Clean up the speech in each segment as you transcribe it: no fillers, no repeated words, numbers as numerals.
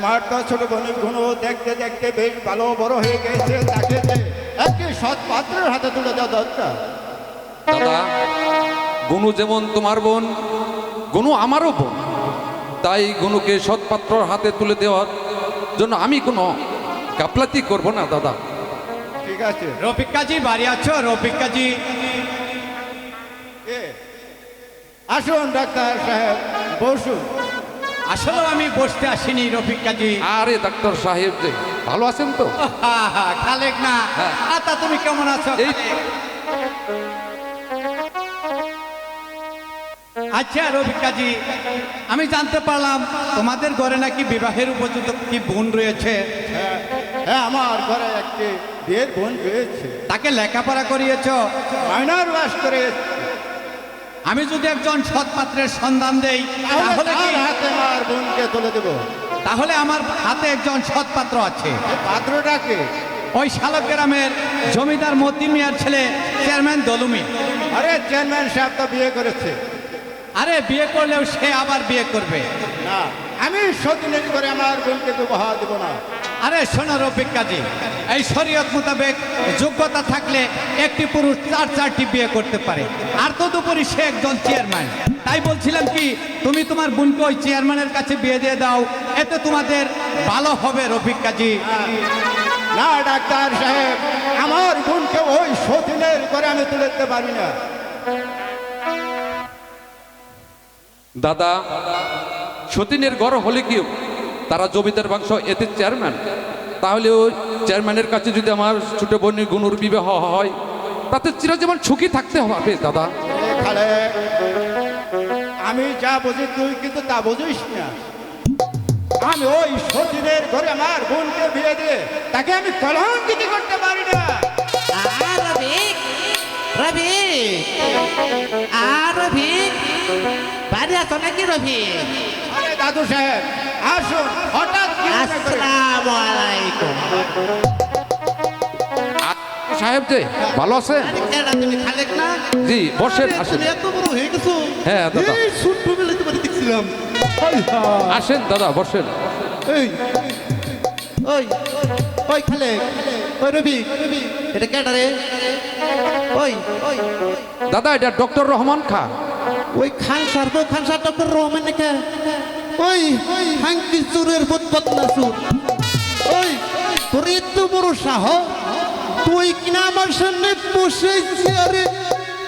তোমার তো ছোট বোনের গুণ দেখতে দেখতে বেশ ভালো বড় হয়ে গেছে, তাকে যে একটি সৎ পাত্রের হাতে তুলে দেওয়া দরকার। দাদা, গুনু যেমন তোমার বোন, গুনু আমারও বোন, তাই গুনুকে সৎপাত্রর হাতে তুলে দেওয়ার জন্য আমি কোনো গাফলাতি করব না দাদা। ঠিক আছে। রফিক কাজী বাড়ি আছো? রফিক কাজী, আসুন ডাক্তার সাহেব, বসুন। আসলে আমি বসতে আসিনি রফিক কাজী। আরে ডাক্তার সাহেব যে ভালো আছেন তো? খালেক না, হ্যাঁ। তা তুমি কেমন আছো? এই আচ্ছা রফিক কাজী, আমি জানতে পারলাম তোমাদের ঘরে নাকি বিবাহের উপযুক্ত কি বোন রয়েছে। হ্যাঁ হ্যাঁ, আমার ঘরে একটি বিয়ের বোন রয়েছে, তাকে লেখাপড়া করিয়েছো? মাইনার বাস করে এসেছে। আমি যদি একজন সৎ পাত্রের সন্ধান দেই তাহলে তাহলে কি, কার হাতে আমার বোনকে তুলে দেব? তাহলে আমার হাতে একজন সৎ পাত্র আছে। এই পাত্রটাকে? ওই শালক গ্রামের জমিদার মতি মিয়ার ছেলে চেয়ারম্যান দলুমি। আরে চেয়ারম্যান সাহেব তো বিয়ে করেছে। আরে বিয়ে করলেও সে আবার বিয়ে করবে না, আমি সতীনের করে আমার বোনকে বিবাহ দেব না। আরে শোনো রফিক কাজী, এই শরীয়ত মোতাবেক যোগ্যতা থাকলে একটি পুরুষ চারটি বিয়ে করতে পারে, আর তদুপরি সে একজন চেয়ারম্যান। তাই বলছিলাম কি, তুমি তোমার বোনকে ওই চেয়ারম্যানের কাছে বিয়ে দিয়ে দাও, এতে তোমাদের ভালো হবে রফিক কাজী। না ডাক্তার সাহেব, আমার বোনকে ওই সতীনের করে আমি তুলে দিতে পারি না। দাদা, সতীনের ঘর হলে কি তারা জমিদার বংশ, এতে চেয়ারম্যান, তাহলে ওই চেয়ারম্যানের কাছে যদি আমার ছোট বোনের গুনুর বিবাহ হয় তাতে চিরজীবন সুখী থাকতে হবে দাদা। খালে, আমি যা বুঝি তুই কিন্তু তা বুঝিস না। আমি ওই সতীনের ঘরে আমার বোনকে বিয়ে দিয়ে তাকে আমি কলঙ্কিত করতে পারি না। রফিক, রফিক, রফিক, বাড়ি আছো নাকি রফিক? আরে দাদু সাহেব, আসুন। হঠাৎ কি মনে করে? আসসালামু আলাইকুম। সাহেব যে ভালো আছে? আরে কেডা তুমি, খালেক না? জি বসেন, আরে, আসেন। তুমি এত বড় হয়ে গেছো। হ্যাঁ দাদা, এই ছোট্ট বেলায় তোমাকে দেখছিলাম। আসেন দাদা, বসেন। এই, ওই, ওই খালেক, ওই রফিক, এটা কেডা রে? ওই, ওই, দাদা, এটা ডক্টর রহমান খান। ওই খান সার তো, খান সার ডক্টর রহমান নাকি? ওই হাঙ্কি চুরের বদবদ না চুর। ওই তোর এত বড় সাহস, তুই কিনা আমার সামনে বসে চেয়ারে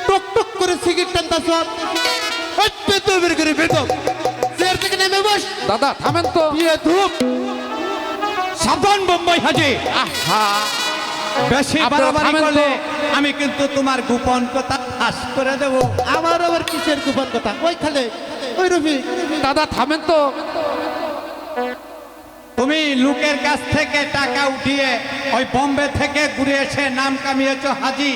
টক টক করে সিগারেট টানতাছ। বেতব বের করে বেতব, চেয়ার থেকে নেমে বস। দাদা থামেন তো। ইয়ে ধুপ, সাবধান বোম্বাই হাজি, আহা, বেশি আপনারা বাড়াবাড়ি থামেন তো। করলে আমি কিন্তু তোমার গোপন কথা ফাঁস করে দেবো। আমার আবার কিসের গোপন কথা? ওই খালে, ওই রফিক, দাদা থামেন তো। তুমি লোকের কাছ থেকে টাকা উঠিয়ে ওই বোম্বে থেকে ঘুরে এসে নাম কামিয়েছো হাজি,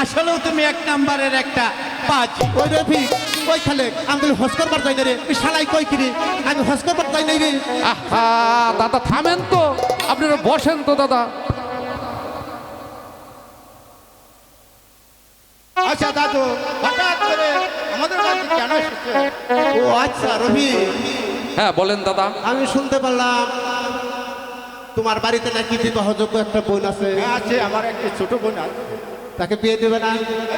আসলেও তুমি এক নাম্বারের একটা পাজি। ওই রফিক, ওই খালে, আমি হস করবার যাই না রে। ওই শালাই কই কিরে, আমি হস করবার যাই নাই রে। আহা দাদা থামেন তো, আপনারা বসেন তো দাদা। আচ্ছা দাদু, হঠাৎ করে আমাদের বাড়িতে কেন এসেছে? ও আচ্ছা রফিক, হ্যাঁ বলেন দাদা। আমি শুনতে পারলাম তোমার বাড়িতে নাকি বিবাহযোগ্য একটা বোন আছে, হ্যাঁ, আছে। আমার একটি ছোট বোন আছে, তাকে বিয়ে দেবে না?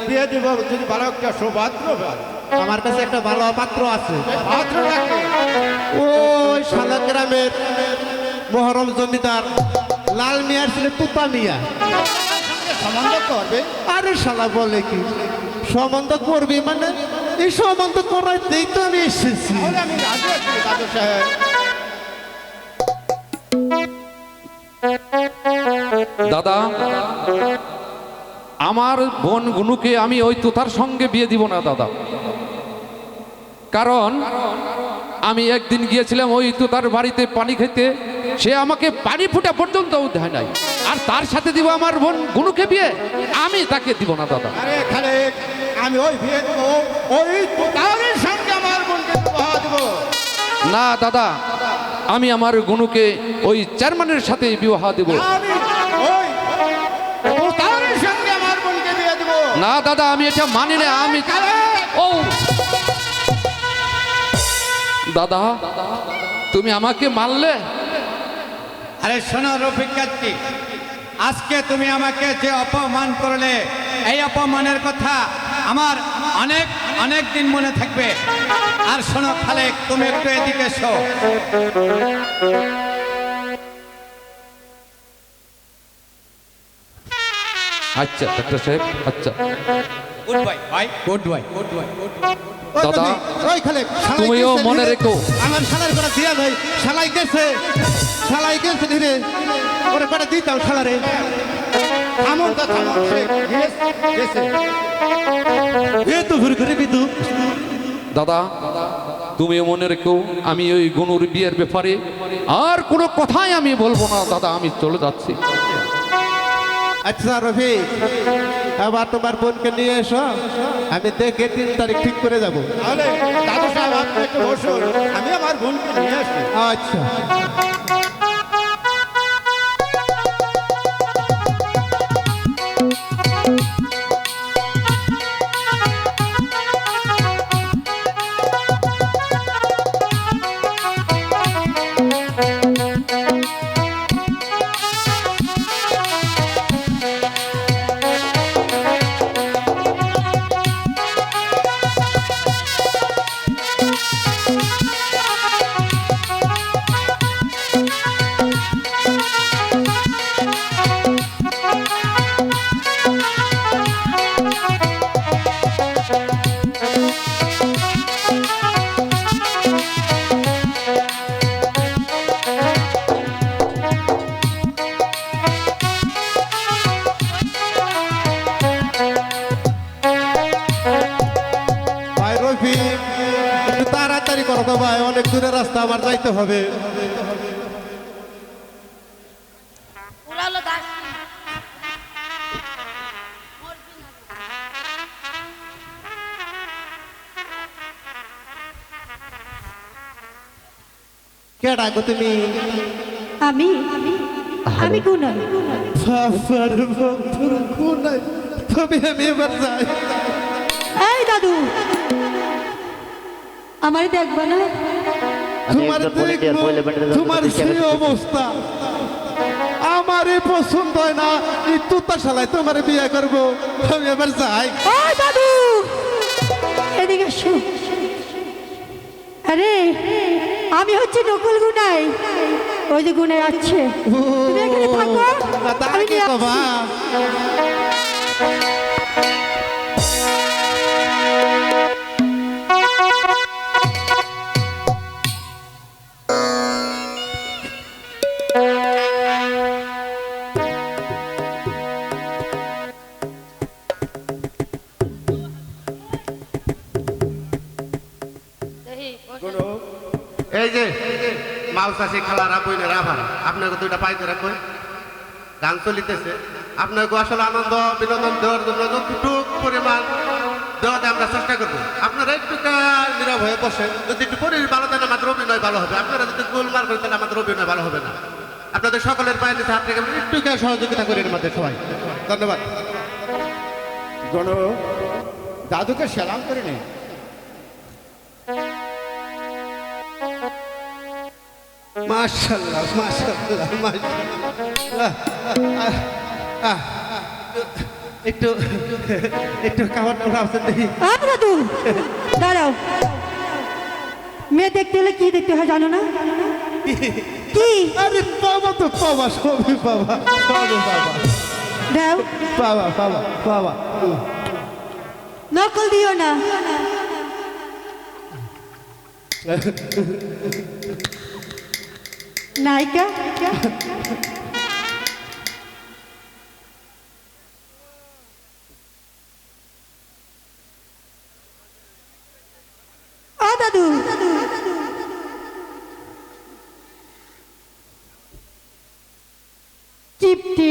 বিয়ে দিব যদি ভালো একটা সৌভাগ্য হয়। আমার কাছে একটা ভালো পাত্র আছে। পাত্রটাকে? ওই শালা গ্রামের মহরম জমিদার লাল মিয়ার ছেলে তুপা মিয়া। সম্বন্ধ করবে? আরে শালা বলে কি সম্বন্ধ করবি মানে? এই সম্বন্ধ করাইতেই তো আমি এসেছি। তাহলে আমি রাজি আছি দাদু সাহেব। দাদা, আমার বোন গুনুকে আমি ওই তোতার সঙ্গে বিয়ে দিব না দাদা। কারণ আমি একদিন গিয়েছিলাম ওই তোতার বাড়িতে পানি খেতে, সে আমাকে পানি ফুটা পর্যন্ত দেয় নাই, আর তার সাথে দিব আমার বোন গুনুকে বিয়ে? আমি তাকে দিব না দাদা। আরে খালেক, আমি ওই বিয়ে দেবো ওই তোতারের সঙ্গে আমার বোনকে বিবাহ দেবো। না দাদা, আমি আমার গুনুকে ওই চেয়ারম্যানের সাথে বিবাহ দেব। আমি ওই তোতারের সঙ্গে আমার বোনকে বিয়ে দেবো। না দাদা, আমি এটা মানি না। আমি ও দাদা, তুমি আমাকে মারলে? আরে শোনো রফিক কাজী, আজকে তুমি আমাকে যে অপমান করলে, এই অপমানের কথা আমার অনেক অনেক দিন মনে থাকবে। আর শোনো খালেক, তুমি একটু এদিকে এসো। আচ্ছা ডাক্তার সাহেব, আচ্ছা গুড বাই ভাই, গুড বাই, গুড বাই। ওই দাদা, রবি, ওই খালে শালাই তুমিও গেছে মনে ধীরে। রেখো। আমার শালার করে দিয়া যাই, শালাই গেছে ধীরে, ওরে করে দিতাম শালারে। থামুন তো থামুন, সে গেছে। এ তো ভুল করে বিদু। দাদা, তুমিও মনে রেখো, আমি ওই গুনুর বিয়ের ব্যাপারে আর কোনো কথাই আমি বলবো না। দাদা, আমি চলে যাচ্ছি। আচ্ছা রফি, আবার তোমার বোনকে নিয়ে এসো, আমি দেখে 3 তারিখ ঠিক করে যাব। তাহলে দাদু সাহেব আপনি একটু বসুন, আমি আমার বোনকে নিয়ে আসি। আচ্ছা। ভাই রফি, একটু তাড়াতাড়ি করো তো ভাই, অনেক দূরের রাস্তা, আমার যাইতে হবে। ওরা হলো দাস। কে ডাকো তুমি? আমি আমি গুনাই। বাবার বন্ধুর কোনায়, তবে আমি এবার যাই। এই দাদু, আমারে দেখবা না? তোমার দেখবো, তোমার সেই অবস্থা আমারে পছন্দ হয় না, এই তুতা শালায় তোমার বিয়ে করবো, আমি এবার যাই। ও দাদু, এদিকে এসো। আরে আমি হচ্ছে নকুল গুনাই, ওই যে গুনাই আছে। তুমি এখানে থাকো, আমি নিয়ে আসছি। বাবা, দেখি, এই যে মাউসাসি খালারা বইনেরা ভাড়া আপনাকে দুইটা পাইতে রাখো, গান চলিতেছে। আপনাকে আসলে আনন্দ বিনোদন দেওয়ার জন্য যতটুকু পরিমাণ দেওয়াতে আমরা চেষ্টা করবো। আপনারা একটু নীরব হয়ে বসেন, যদি একটু পরিবেশ ভালো তাহলে আমাদের অভিনয় ভালো হবে। আপনারা যদি গোলমাল করেন তাহলে আমাদের অভিনয় ভালো হবে না। আপনাদের সকলের পায়ে নিচে হাত রেখে একটু সহযোগিতা করেন আমাদের সবাই। ধন্যবাদ। গণ দাদুকে সালাম করে নে। মাশাআল্লাহ, মাশাআল্লাহ, মাশাআল্লাহ। একটু একটু খাবার দাবার আছে দেখি। দাদু দাঁড়াও, মেয়ে দেখতে হলে কি দেখতে হয় জানো না? কি? আরে বাবা, তো বাবা, সবই বাবা, সবই বাবা, দাও, বাবা, বাবা, বাবা। নকল দিও না। নায়িকা ও দাদু, চিপটি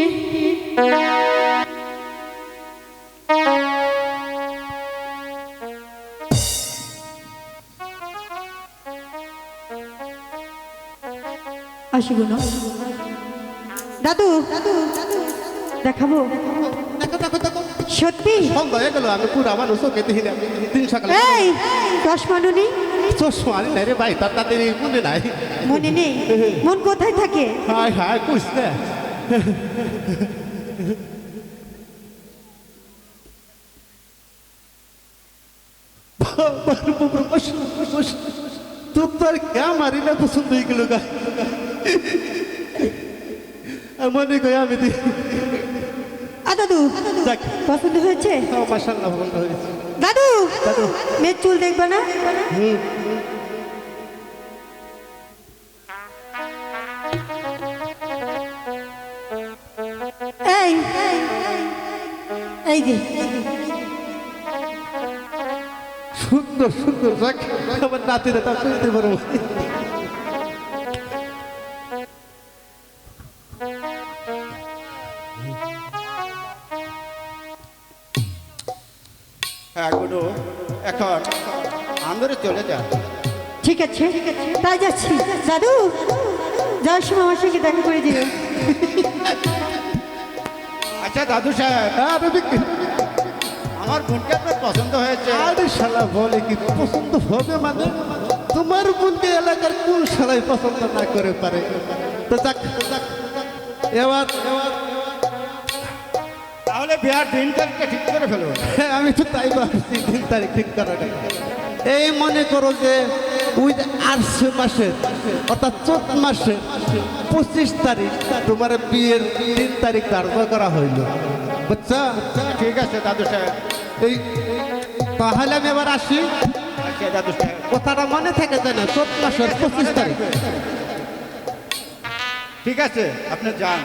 আসিব না দাদু, দেখাবো। দেখো দেখো দেখো সত্যি সন্ধ্যা হয়ে গেল আমি পুরা মানুষ চোখে দেখি না দিন সকালে এই রসমানুনি চশমা আনি নাই রে ভাই তার তাদের মনে নাই মনে নেই মন কোথায় থাকে হায় হায় কুছ না তোর তো আর কে মারিলে পছন্দ হয়ে গেল গা মনে কই আমি দি দাদু যাক পছন্দ হয়েছে মাশাআল্লাহ ভালো হয়েছে দাদু দাদু মেয়ের চুল দেখবে না এই এই যে সুন্দর সুন্দর যাক আমার নাতিরা তা কইতে পারো হ্যাঁ গুরু এখন আন্দরে চলে যা। ঠিক আছে তাই যাচ্ছি দাদু যাওয়ার সময় আমার সঙ্গে দেখা করে দিও আচ্ছা দাদু সাহেব, আরে বিক্রি আমার বোনকে আপনার পছন্দ হয়েছে? আরে শালা বলে কি পছন্দ হবে মানে তোমার বোনকে এলাকার কোন শালাই পছন্দ না করে পারে তো যাক এবার তাহলে বিয়ার দিন তারিখটা ঠিক করে ফেলো। আমি তো তাই ভাবছি 3 তারিখ ঠিক করাটা এই মনে করো যে ওই যে 8 মাসের অর্থাৎ 14 মাসের 25 তারিখ তোমার বিয়ের 3 তারিখ ধার্য করা হইল বুঝছো ঠিক আছে দাদু সাহেব। এই তাহলে আমি এবার আসি আচ্ছা দাদু সাহেব, কথাটা মনে থাকে যায় না 14 মাসের 25 তারিখ ঠিক আছে আপনি যান।